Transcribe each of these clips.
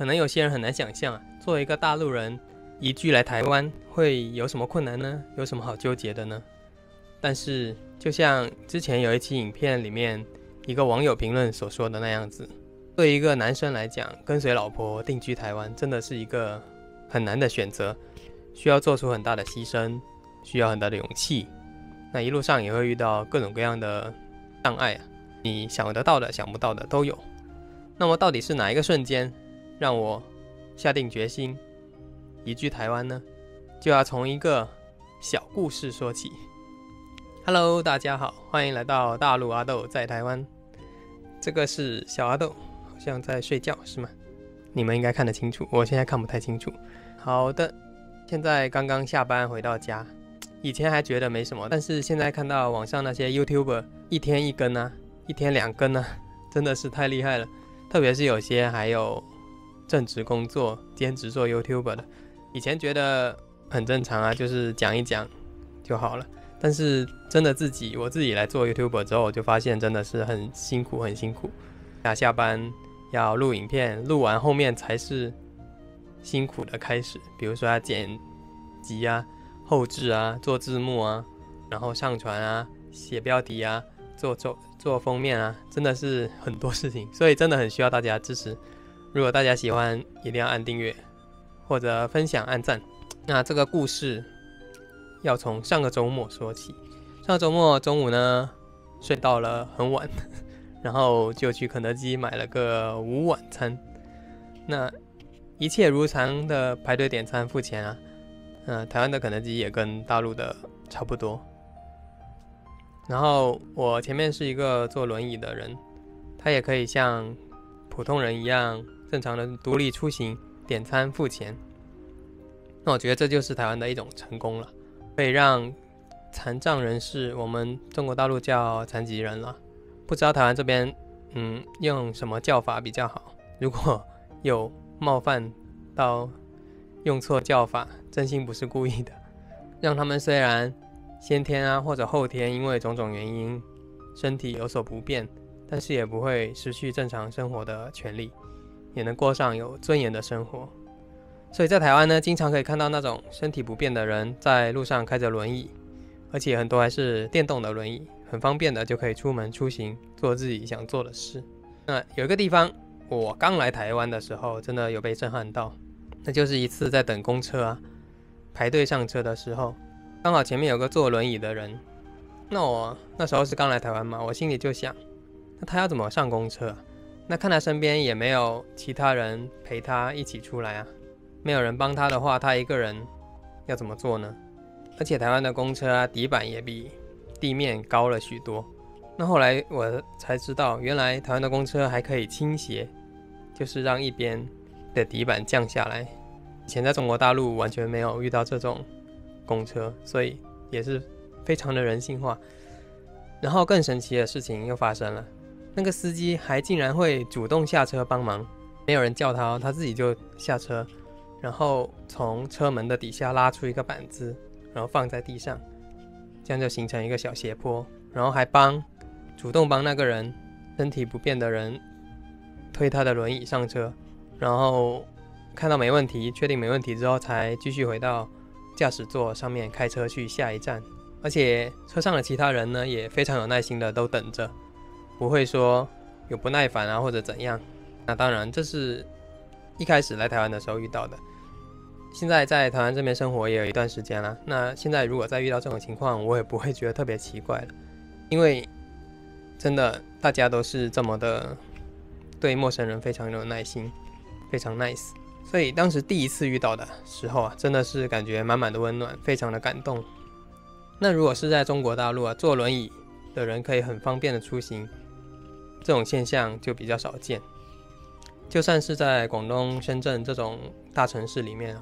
可能有些人很难想象作为一个大陆人移居来台湾会有什么困难呢？有什么好纠结的呢？但是就像之前有一期影片里面一个网友评论所说的那样子，对一个男生来讲，跟随老婆定居台湾真的是一个很难的选择，需要做出很大的牺牲，需要很大的勇气。那一路上也会遇到各种各样的障碍你想得到的想不到的都有。那么到底是哪一个瞬间让我下定决心移居台湾呢？就要从一个小故事说起。 Hello， 大家好，欢迎来到大陆阿豆在台湾。这个是小阿豆，好像在睡觉是吗？你们应该看得清楚，我现在看不太清楚。好的，现在刚刚下班回到家，以前还觉得没什么，但是现在看到网上那些 YouTuber 一天一更啊，一天两更啊，真的是太厉害了。特别是有些还有正职工作兼职做 YouTuber 的，以前觉得很正常啊，就是讲一讲就好了。但是真的我自己来做 YouTuber 之后，我就发现真的是很辛苦很辛苦。下班要录影片，录完后面才是辛苦的开始，比如说要剪辑啊、后制啊、做字幕啊，然后上传啊、写标题啊、做封面啊，真的是很多事情，所以真的很需要大家支持。如果大家喜欢，一定要按订阅或者分享、按赞。那这个故事要从上个周末说起。上个周末中午呢，睡到了很晚，然后就去肯德基买了个午晚餐。那一切如常的排队点餐付钱啊。台湾的肯德基也跟大陆的差不多。然后我前面是一个坐轮椅的人，他也可以像普通人一样正常的独立出行、点餐付钱。那我觉得这就是台湾的一种成功了，可以让残障人士，我们中国大陆叫残疾人了，不知道台湾这边用什么叫法比较好。如果有冒犯到用错叫法，真心不是故意的，让他们虽然先天啊或者后天因为种种原因身体有所不便，但是也不会失去正常生活的权利，也能过上有尊严的生活。所以在台湾呢，经常可以看到那种身体不便的人在路上开着轮椅，而且很多还是电动的轮椅，很方便的就可以出门出行，做自己想做的事。那有一个地方我刚来台湾的时候真的有被震撼到，那就是一次在等公车排队上车的时候，刚好前面有个坐轮椅的人。那我那时候是刚来台湾嘛，我心里就想，那他要怎么上公车那看他身边也没有其他人陪他一起出来没有人帮他的话，他一个人要怎么做呢？而且台湾的公车底板也比地面高了许多。那后来我才知道，原来台湾的公车还可以倾斜，就是让一边的底板降下来。以前在中国大陆完全没有遇到这种公车，所以也是非常的人性化。然后更神奇的事情又发生了，那个司机还竟然会主动下车帮忙，没有人叫他他自己就下车，然后从车门的底下拉出一个板子，然后放在地上，这样就形成一个小斜坡，然后还主动帮那个人身体不便的人推他的轮椅上车，然后看到没问题，确定没问题之后才继续回到驾驶座上面开车去下一站。而且车上的其他人呢也非常有耐心的都等着，不会说有不耐烦或者怎样。那当然这是一开始来台湾的时候遇到的，现在在台湾这边生活也有一段时间了，那现在如果再遇到这种情况，我也不会觉得特别奇怪了，因为真的大家都是这么的对陌生人非常有耐心，非常 nice。 所以当时第一次遇到的时候真的是感觉满满的温暖，非常的感动。那如果是在中国大陆坐轮椅的人可以很方便的出行，这种现象就比较少见。就算是在广东、深圳这种大城市里面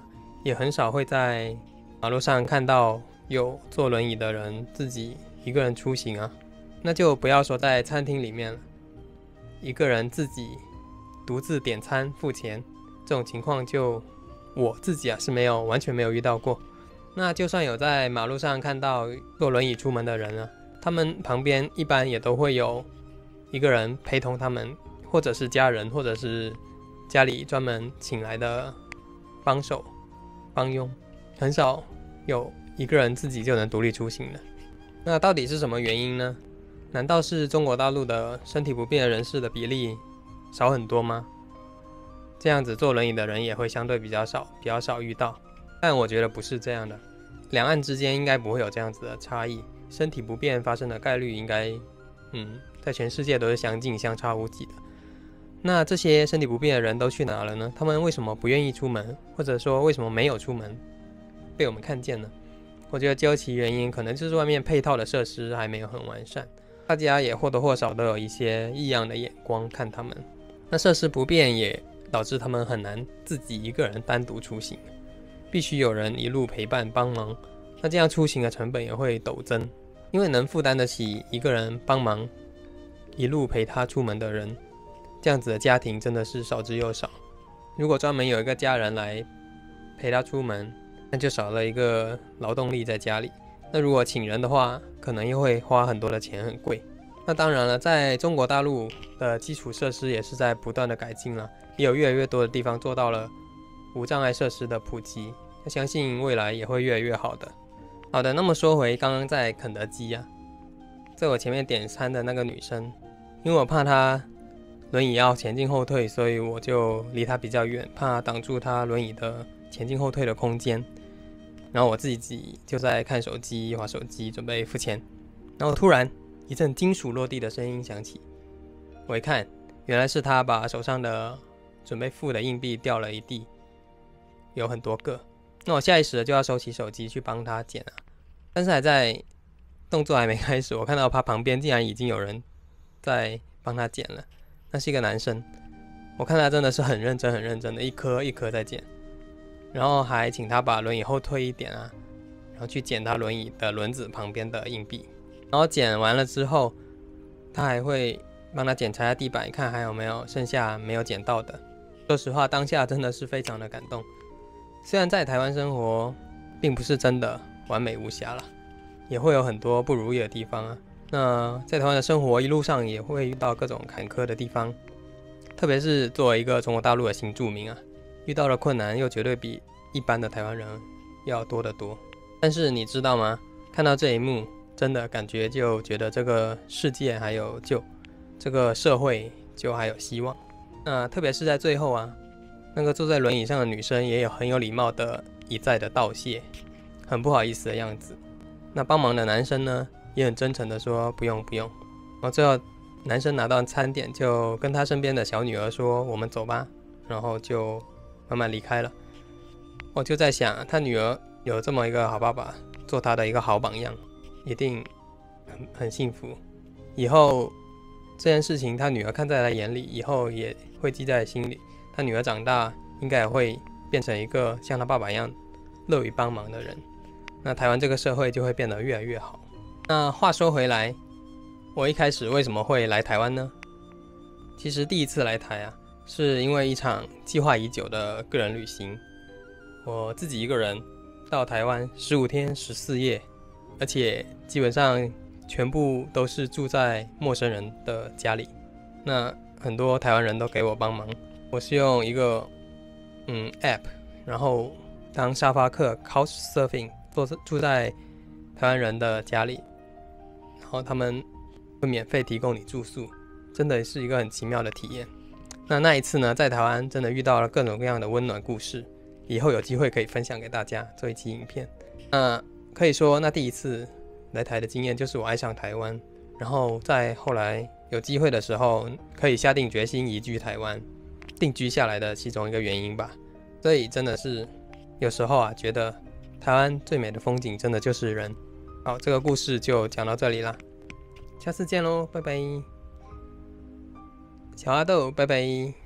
也很少会在马路上看到有坐轮椅的人自己一个人出行那就不要说在餐厅里面了，一个人自己独自点餐付钱，这种情况就我自己是完全没有遇到过。那就算有在马路上看到坐轮椅出门的人他们旁边一般也都会有一个人陪同他们，或者是家人，或者是家里专门请来的帮手、帮佣，很少有一个人自己就能独立出行的。那到底是什么原因呢？难道是中国大陆的身体不便人士的比例少很多吗？这样子坐轮椅的人也会相对比较少遇到。但我觉得不是这样的，两岸之间应该不会有这样子的差异，身体不便发生的概率应该在全世界都是相近相差无几的。那这些身体不便的人都去哪了呢？他们为什么不愿意出门，或者说为什么没有出门被我们看见呢？我觉得究其原因，可能就是外面配套的设施还没有很完善，大家也或多或少都有一些异样的眼光看他们。那设施不便也导致他们很难自己一个人单独出行，必须有人一路陪伴帮忙。那这样出行的成本也会陡增，因为能负担得起一个人帮忙一路陪他出门的人，这样子的家庭真的是少之又少。如果专门有一个家人来陪他出门，那就少了一个劳动力在家里。那如果请人的话，可能又会花很多的钱，很贵。那当然了，在中国大陆的基础设施也是在不断的改进了，也有越来越多的地方做到了无障碍设施的普及。那相信未来也会越来越好的。好的，那么说回刚刚在肯德基啊，在我前面点餐的那个女生，因为我怕她轮椅要前进后退，所以我就离她比较远，怕挡住她轮椅的前进后退的空间。然后我自己就在看手机、滑手机，准备付钱。然后突然一阵金属落地的声音响起，我一看，原来是她把手上的准备付的硬币掉了一地，有很多个。那我下意识的就要收起手机去帮她捡啊，但是动作还没开始，我看到她旁边竟然已经有人在帮她捡了。那是一个男生，我看他真的是很认真的一颗一颗在捡，然后还请他把轮椅后退一点啊，然后去捡他轮椅的轮子旁边的硬币。然后捡完了之后，他还会帮他检查下地板，看还有没有剩下没有捡到的。说实话，当下真的是非常的感动。虽然在台湾生活并不是真的完美无瑕啦，也会有很多不如意的地方啊。那在台湾的生活一路上也会遇到各种坎坷的地方，特别是作为一个中国大陆的新住民啊，遇到的困难又绝对比一般的台湾人要多得多。但是你知道吗？看到这一幕，真的感觉就觉得这个世界还有救，这个社会就还有希望。那特别是在最后啊，那个坐在轮椅上的女生也有很有礼貌的一再的道谢，很不好意思的样子。那帮忙的男生呢，也很真诚的说不用。然后最后男生拿到餐点就跟他身边的小女儿说我们走吧，然后就慢慢离开了。我就在想，他女儿有这么一个好爸爸，做他的一个好榜样，一定很幸福。以后这件事情他女儿看在他眼里，以后也会记在心里。他女儿长大应该也会变成一个像他爸爸一样乐于帮忙的人。那台湾这个社会就会变得越来越好。那话说回来，我一开始为什么会来台湾呢？其实第一次来台啊，是因为一场计划已久的个人旅行。我自己一个人到台湾15天14夜，而且基本上全部都是住在陌生人的家里。那很多台湾人都给我帮忙，我是用一个app， 然后当沙发客 Couchsurfing， 住在台湾人的家里，然后他们会免费提供你住宿，真的是一个很奇妙的体验。那一次呢，在台湾真的遇到了各种各样的温暖故事，以后有机会可以分享给大家做一期影片。那可以说，那第一次来台的经验就是我爱上台湾，然后在后来有机会的时候，可以下定决心移居台湾，定居下来的其中一个原因吧。所以真的是有时候啊，觉得台湾最美的风景真的就是人。好，这个故事就讲到这里啦，下次见喽，拜拜。小阿豆，拜拜。